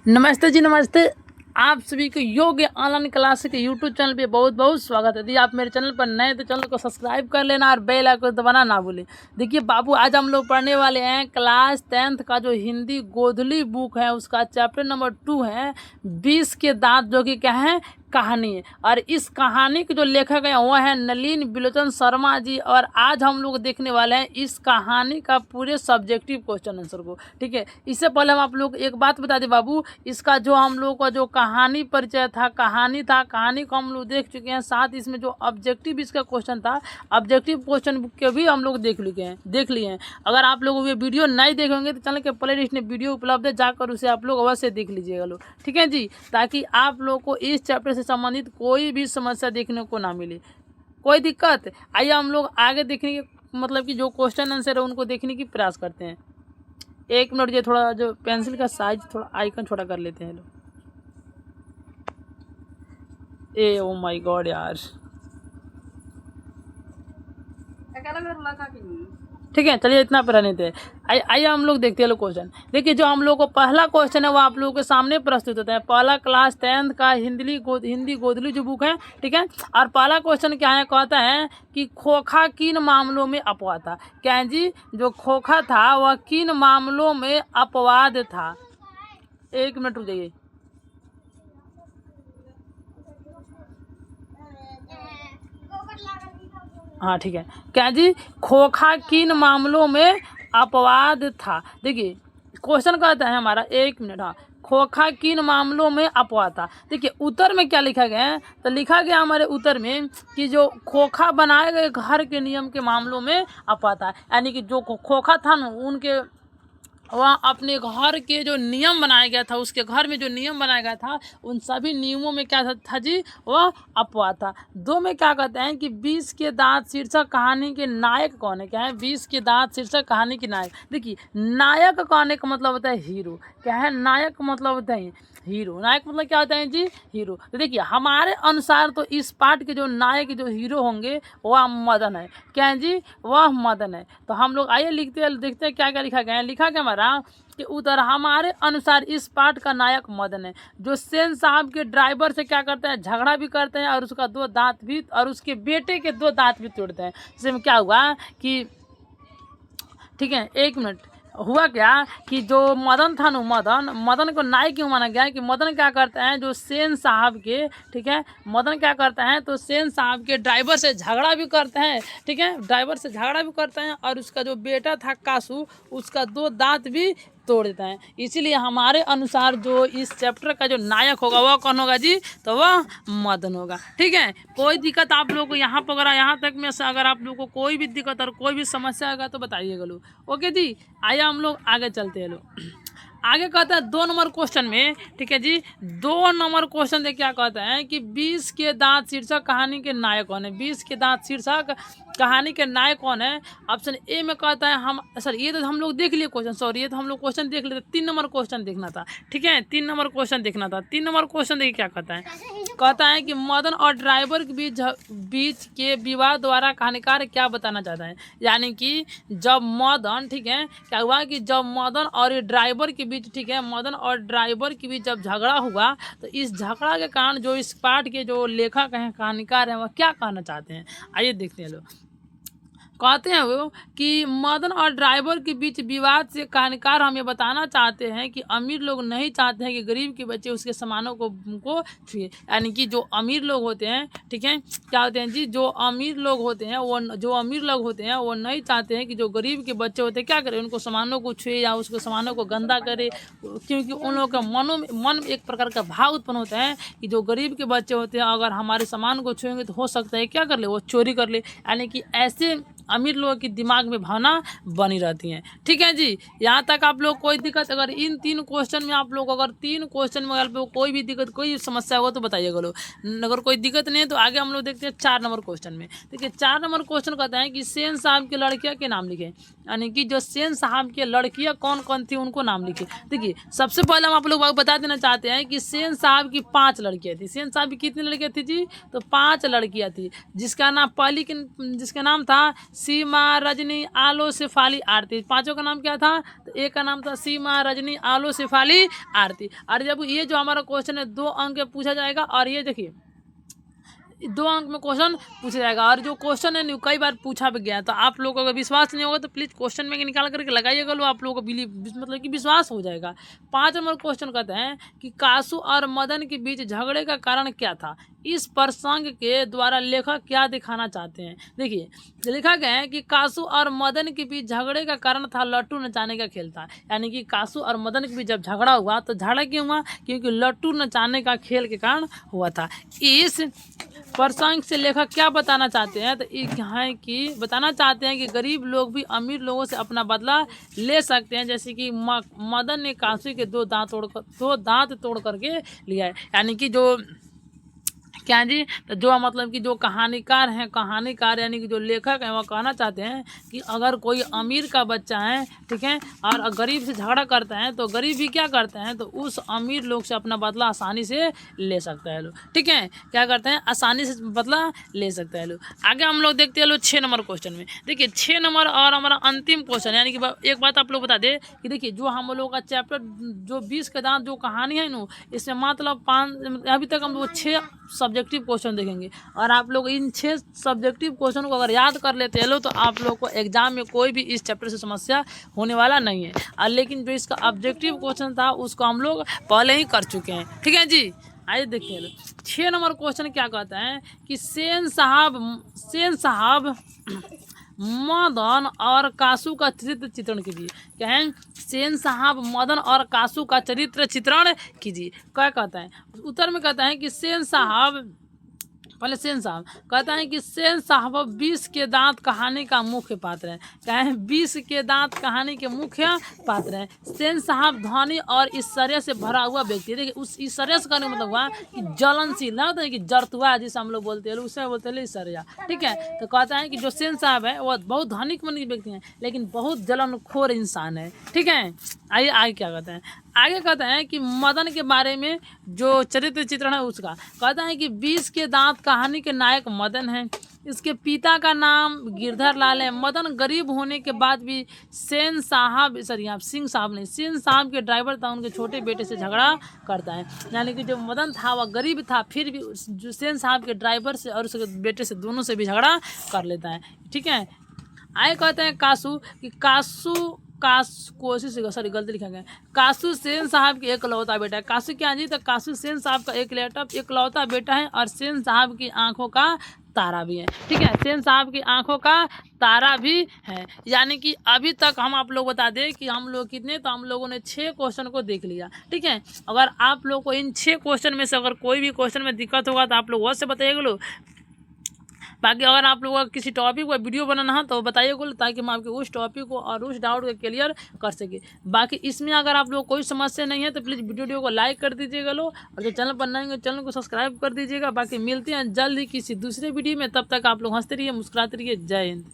नमस्ते जी, नमस्ते। आप सभी को योग्य ऑनलाइन क्लास के यूट्यूब चैनल पे बहुत बहुत स्वागत है। यदि आप मेरे चैनल पर नए तो चैनल को सब्सक्राइब कर लेना और बेल आइकन दबाना ना भूलें। देखिए बाबू, आज हम लोग पढ़ने वाले हैं क्लास 10th का जो हिंदी गोधली बुक है उसका चैप्टर नंबर 2 है 20 के दांत, जो कि क्या है कहानी है। और इस कहानी के जो लेखक है वो है नलिन बिलोचन शर्मा जी। और आज हम लोग देखने वाले हैं इस कहानी का पूरे सब्जेक्टिव क्वेश्चन आंसर को। ठीक है, इससे पहले हम आप लोग एक बात बता दें बाबू, इसका जो हम लोग का जो कहानी परिचय था, कहानी को हम लोग देख चुके हैं। साथ इसमें जो ऑब्जेक्टिव इसका क्वेश्चन था, ऑब्जेक्टिव क्वेश्चन के भी हम लोग देख लिए हैं। अगर आप लोग ये वीडियो नहीं देखेंगे तो चैनल के प्ले लिस्ट में वीडियो उपलब्ध है, जाकर उसे आप लोग अवश्य देख लीजिएगा लोग। ठीक है जी, ताकि आप लोग को इस चैप्टर से संबंधित कोई भी समस्या देखने को ना मिले, कोई दिक्कत। आइए हम लोग आगे देखने के मतलब कि जो क्वेश्चन आंसर है उनको देखने की प्रयास करते हैं। एक मिनट, ये थोड़ा जो पेंसिल का साइज थोड़ा आइकन छोटा कर लेते हैं लोग। ए ओ माय गॉड यार, ठीक है चलिए इतना पर नहीं थे। आइए हम लोग देखते हैं लोग क्वेश्चन। देखिए जो हम लोग को पहला क्वेश्चन है वो आप लोगों के सामने प्रस्तुत होता है। पहला क्लास 10th का हिंदी गोधली जो बुक है, ठीक है। और पहला क्वेश्चन क्या है, कहता है कि खोखा किन मामलों में अपवाद था। क्या है जी, जो खोखा था वह किन मामलों में अपवाद था। एक मिनट रुक जाइए। हाँ ठीक है, क्या जी, खोखा किन मामलों में अपवाद था। देखिए क्वेश्चन कहता है हमारा, एक मिनट, हाँ, खोखा किन मामलों में अपवाद था। देखिए उत्तर में क्या लिखा गया है, तो लिखा गया हमारे उत्तर में कि जो खोखा बनाए गए घर के नियम के मामलों में अपवाद था। यानी कि जो खोखा था ना, उनके वह अपने घर के जो नियम बनाया गया था, उसके घर में जो नियम बनाया गया था उन सभी नियमों में क्या था जी, वह अपवाद था। दो में क्या कहते हैं कि 20 के दांत शीर्षक कहानी के नायक कौन है। क्या है, 20 के दांत शीर्षक कहानी के नायक। देखिए नायक कहने का मतलब होता है हीरो। क्या है, नायक मतलब होता है हीरो। नायक मतलब क्या होता है जी, हीरो। तो देखिए हमारे अनुसार तो इस पार्ट के जो नायक जो हीरो होंगे वह मदन है। क्या है जी, वह मदन है। तो हम लोग आइए लिखते हैं, देखते हैं क्या क्या लिखा गया है। लिखा गया हमारा कि उत्तर हमारे अनुसार इस पार्ट का नायक मदन है, जो सेन साहब के ड्राइवर से क्या करते हैं, झगड़ा भी करते हैं और उसका 2 दांत भी, और उसके बेटे के 2 दांत भी तोड़ते हैं। जिसमें क्या हुआ कि, ठीक है एक मिनट, हुआ क्या कि जो मदन था ना, मदन को नायक क्यों माना गया है कि मदन क्या करते हैं, जो सेन साहब के, ठीक है, मदन क्या करते हैं तो सेन साहब के ड्राइवर से झगड़ा भी करते हैं। ठीक है, ड्राइवर से झगड़ा भी करते हैं और उसका जो बेटा था कासू, उसका 2 दांत भी तोड़ देता है। इसीलिए हमारे अनुसार जो इस चैप्टर का जो नायक होगा वह कौन होगा जी, तो वह मदन होगा। ठीक है, कोई दिक्कत आप लोग को यहाँ पर, अगर यहाँ तक में से अगर आप लोग को कोई भी दिक्कत और कोई भी समस्या होगा तो बताइएगा लोग। ओके जी, आइए हम लोग आगे चलते हैं लोग। आगे कहता है 2 नंबर क्वेश्चन में, ठीक है जी, 2 नंबर क्वेश्चन देख क्या कहता है कि 20 के दांत शीर्षक कहानी के नायक कौन है। 20 के दांत शीर्षक कहानी के नायक कौन है। ऑप्शन ए में कहता है हम, सर ये तो हम लोग देख लिए क्वेश्चन, सॉरी ये तो हम लोग क्वेश्चन देख लेते। 3 नंबर क्वेश्चन देखना था। ठीक है, 3 नंबर क्वेश्चन देखना था। 3 नंबर क्वेश्चन देखिए क्या कहता है, कहता है कि मदन और ड्राइवर के बीच के विवाद द्वारा कहानीकार क्या बताना चाहता है। यानी कि जब मदन, ठीक है, क्या हुआ कि जब मदन और ड्राइवर के बीच, ठीक है, मदन और ड्राइवर के बीच जब झगड़ा हुआ तो इस झगड़ा के कारण जो इस पाठ के जो लेखक हैं, कहानीकार हैं, वह क्या कहना चाहते हैं। आइए देखते हैं लोग। कहते हैं वो कि मदन और ड्राइवर के बीच विवाद से कहानीकार हमें बताना चाहते हैं कि अमीर लोग नहीं चाहते हैं कि गरीब के बच्चे उसके सामानों को छुए। यानी कि जो अमीर लोग होते हैं, ठीक है, क्या होते हैं जी, जो अमीर लोग होते हैं वो नहीं चाहते हैं कि जो गरीब के बच्चे होते हैं क्या करें, उनको सामानों को छुए या उसके सामानों को गंदा करे। क्योंकि उन लोगों के मन में एक प्रकार का भाव उत्पन्न होता है कि जो गरीब के बच्चे होते हैं अगर हमारे सामान को छुएंगे तो हो सकता है क्या कर ले, वो चोरी कर ले। यानी कि ऐसे अमीर लोगों की दिमाग में भावना बनी रहती हैं। ठीक है जी, यहाँ तक आप लोग कोई दिक्कत, अगर इन 3 क्वेश्चन में आप लोग, अगर 3 क्वेश्चन में आप लोग कोई भी दिक्कत, कोई समस्या हो तो बताइएगा लोग। अगर कोई दिक्कत नहीं है तो आगे हम लोग देखते हैं 4 नंबर क्वेश्चन में। देखिए 4 नंबर क्वेश्चन कहता है कि सेन साहब की लड़कियाँ के नाम लिखे। यानी कि जो सेन साहब की लड़कियाँ कौन कौन थी उनको नाम लिखे। देखिए सबसे पहले हम आप लोग बता देना चाहते हैं कि सेन साहब की 5 लड़कियाँ थी। सेन साहब की कितनी लड़कियाँ थी जी, तो 5 लड़कियाँ थी। जिसका नाम पहली जिसका नाम था सीमा, रजनी, आलो, शेफाली, आरती। पांचों का नाम क्या था? तो एक का नाम था सीमा, रजनी, आलो, शेफाली, आरती। और जब ये जो हमारा क्वेश्चन है 2 अंक पूछा जाएगा, और ये देखिए 2 अंक में क्वेश्चन पूछा जाएगा। और जो क्वेश्चन है न्यू कई बार पूछा भी गया है, तो आप लोगों को अगर विश्वास नहीं होगा तो प्लीज़ क्वेश्चन में निकाल करके लगाइएगा, लो आप लोगों को बिलीव मतलब कि विश्वास हो जाएगा। 5 नंबर क्वेश्चन कहते हैं कि कासू और मदन के बीच झगड़े का कारण क्या था? इस प्रसंग के द्वारा लेखक क्या दिखाना चाहते हैं? देखिए लिखा गया है कि कासू और मदन के बीच झगड़े का कारण था लट्टू नचाने का खेल था। यानी कि कासू और मदन के बीच जब झगड़ा हुआ तो झगड़ा क्यों हुआ? क्योंकि लट्टू नचाने का खेल के कारण हुआ था। इस प्रसंग से लेखक क्या बताना चाहते हैं? तो ये है कि बताना चाहते हैं कि गरीब लोग भी अमीर लोगों से अपना बदला ले सकते हैं, जैसे कि मदन ने कासू के 2 दांत तोड़ करके लिया है। यानी कि जो क्या जी, तो जो मतलब कि जो कहानीकार यानी कि जो लेखक हैं वो कहना चाहते हैं कि अगर कोई अमीर का बच्चा है, ठीक है, और गरीब से झगड़ा करता है तो गरीब भी क्या करते हैं? तो उस अमीर लोग से अपना बदला आसानी से ले सकता है लोग, ठीक है, क्या करते हैं? आसानी से बदला ले सकता है लोग। आगे हम लोग देखते हैं लोग 6 नंबर क्वेश्चन में। देखिए 6 नंबर और हमारा अंतिम क्वेश्चन, यानी कि एक बात आप लोग बता दें कि देखिए जो हम लोग का चैप्टर जो 20 के दांत जो कहानी है ना, इसमें मतलब 5 अभी तक हम लोग 6 सब्जेक्टिव क्वेश्चन देखेंगे। और आप लोग इन 6 सब्जेक्टिव क्वेश्चन को अगर याद कर लेते हैं लो तो आप लोग को एग्जाम में कोई भी इस चैप्टर से समस्या होने वाला नहीं है। और लेकिन जो इसका ऑब्जेक्टिव क्वेश्चन था उसको हम लोग पहले ही कर चुके हैं, ठीक है जी। आइए देखिए लो 6 नंबर क्वेश्चन क्या कहता है कि सेन साहब मदन और कासू का चरित्र चित्रण कीजिए। क्या है? सेन साहब मदन और कासू का चरित्र चित्रण कीजिए। क्या कहता है? उत्तर में कहता है कि सेन साहब कहता है कि सेन साहब 20 के दांत कहानी का मुख्य पात्र है। क्या है? 20 के दांत कहानी के मुख्य पात्र है। सेन साहब धनी और ईश्वर्य से भरा हुआ व्यक्ति है। देखिए उस ईश्वर्य से कहने का मतलब हुआ कि जलनशील ना होता है कि जरतुआ जिसे हम लोग बोलते हैं, उससे बोलते हैं ईश्वर्य, ठीक है। तो कहता है कि जो सेन साहब है वो बहुत धनिक मन के व्यक्ति हैं लेकिन बहुत जलनखोर इंसान है, ठीक है। आइए आगे क्या कहते हैं? आगे कहते हैं कि मदन के बारे में जो चरित्र चित्रण है उसका कहता है कि 20 के दांत कहानी के नायक मदन हैं। इसके पिता का नाम गिरधर लाल है। मदन गरीब होने के बाद भी सेन साहब सेन साहब के ड्राइवर था, उनके छोटे बेटे से झगड़ा करता है। यानी कि जो मदन था वह गरीब था, फिर भी जो सेन साहब के ड्राइवर से और उसके बेटे से दोनों से भी झगड़ा कर लेता है, ठीक है। आगे कहते हैं गलती लिखा गया। कासू सेन साहब के एकलौता बेटा है। कासू क्या जी? तो कासू सेन साहब का एकलौता बेटा है और सेन साहब की आंखों का तारा भी है, ठीक है। सेन साहब की आंखों का तारा भी है। यानी कि अभी तक हम आप लोग बता दें कि हम लोग कितने, तो हम लोगों ने 6 क्वेश्चन को देख लिया, ठीक है। अगर आप लोग को इन 6 क्वेश्चन में से अगर कोई भी क्वेश्चन में दिक्कत होगा तो आप लोग वैसे बताइएगा लो। बाकी अगर आप लोगों का किसी टॉपिक पर वीडियो बनाना है तो बताइएगा ताकि हम आपके उस टॉपिक को और उस डाउट को क्लियर कर सके। बाकी इसमें अगर आप लोग कोई समस्या नहीं है तो प्लीज़ वीडियो को लाइक कर दीजिएगा लो, और जो चैनल पर नए हैं चैनल को सब्सक्राइब कर दीजिएगा। बाकी मिलते हैं जल्द ही किसी दूसरे वीडियो में, तब तक आप लोग हंसते रहिए, मुस्कुराते रहिए। जय हिंद।